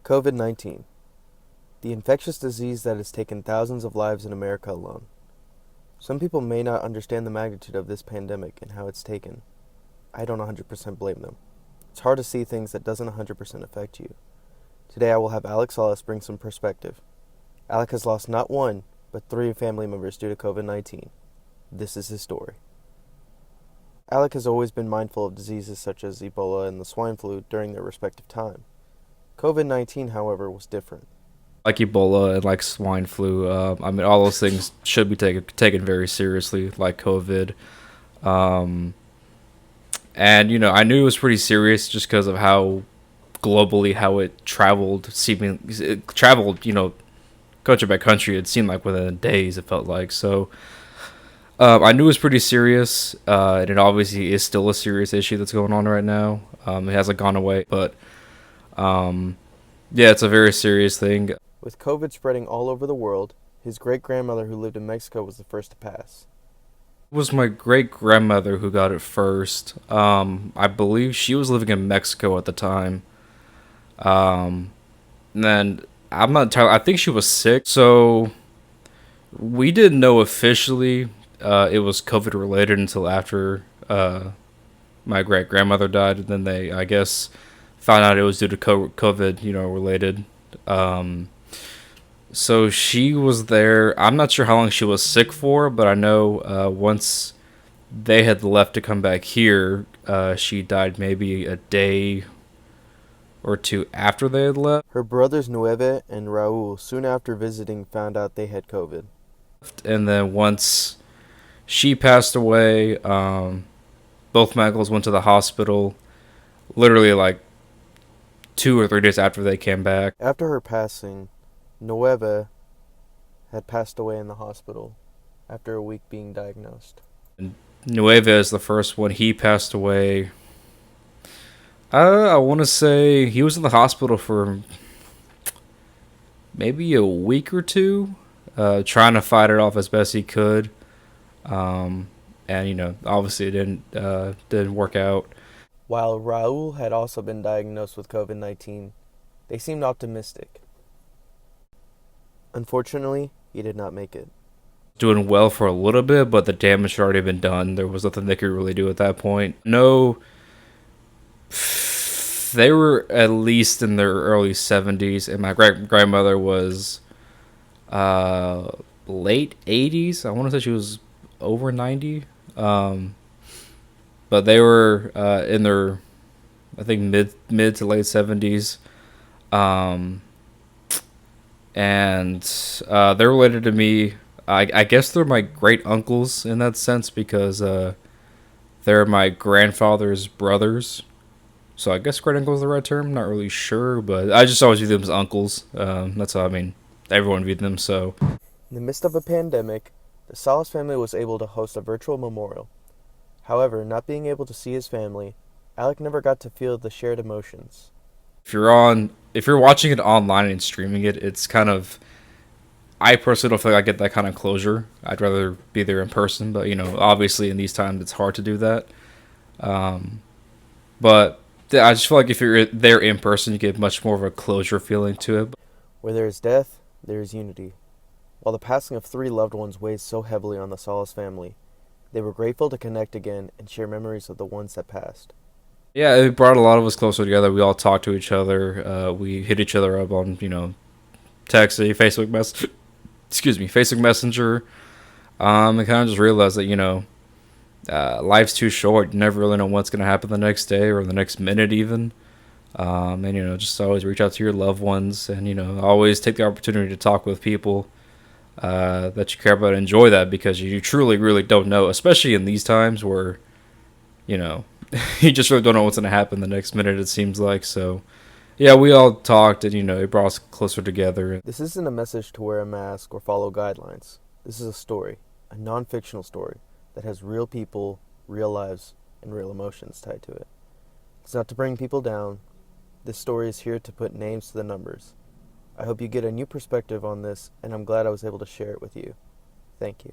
COVID-19, the infectious disease that has taken thousands of lives in America alone. Some people may not understand the magnitude of this pandemic and how it's taken. I don't 100% blame them. It's hard to see things that doesn't 100% affect you. Today I will have Alex Salas bring some perspective. Alec has lost not one, but 3 family members due to COVID-19. This is his story. Alec has always been mindful of diseases such as Ebola and the swine flu during their respective time. COVID-19, however, was different. Like Ebola and like swine flu, all those things should be taken very seriously, like COVID. Um, and I knew it was pretty serious just because of how globally how it traveled. It traveled, country by country. It seemed like within days. It felt like so. I knew it was pretty serious, and it obviously is still a serious issue that's going on right now. It hasn't gone away, but yeah, it's a very serious thing. With COVID spreading all over the world, his great-grandmother who lived in Mexico was the first to pass. It was my great grandmother who got it first. I believe she was living in Mexico at the time. And then I'm not entirely. I think she was sick, so we didn't know officially it was COVID related until after my great grandmother died, and then they, I guess, found out it was due to COVID, related. So she was there. I'm not sure how long she was sick for, but I know once they had left to come back here, she died maybe a day or two after they had left. Her brothers Nueve and Raul, soon after visiting, found out they had COVID. And then once she passed away, both my uncles went to the hospital literally like 2 or 3 days after they came back. After her passing, Nueve had passed away in the hospital after a week being diagnosed. And Nueve is the first one. He passed away. I want to say he was in the hospital for maybe a week or two, trying to fight it off as best he could. And obviously it didn't work out. While Raul had also been diagnosed with COVID-19, they seemed optimistic. Unfortunately, he did not make it. Doing well for a little bit, but the damage had already been done. There was nothing they could really do at that point. No, they were at least in their early 70s, and my great-grandmother was late 80s. I want to say she was over 90. But they were in their, I think, mid to late 70s. And they're related to me. I guess they're my great uncles in that sense because they're my grandfather's brothers. So I guess great uncle is the right term. Not really sure, but I just always view them as uncles. That's how everyone viewed them. So in the midst of a pandemic, the Salas family was able to host a virtual memorial. However, not being able to see his family, Alec never got to feel the shared emotions. if you're watching it online and streaming it, it's kind of, I personally don't feel like I get that kind of closure. I'd rather be there in person, but obviously in these times it's hard to do that. But I just feel like if you're there in person, you get much more of a closure feeling to it. Where there is death, there is unity. While the passing of 3 loved ones weighs so heavily on the Salas family, they were grateful to connect again and share memories of the ones that passed. Yeah, it brought a lot of us closer together. We all talked to each other. We hit each other up on text, Facebook Messenger. And kind of just realized that life's too short. You never really know what's going to happen the next day or the next minute even. And just always reach out to your loved ones, and always take the opportunity to talk with people that you care about and enjoy that, because you truly really don't know, especially in these times where you just really don't know what's going to happen the next minute, it seems like. So yeah, we all talked, and it brought us closer together. This isn't a message to wear a mask or follow guidelines. This is a story, a non-fictional story that has real people, real lives, and real emotions tied to it. It's not to bring people down. This story is here to put names to the numbers. I hope you get a new perspective on this, and I'm glad I was able to share it with you. Thank you.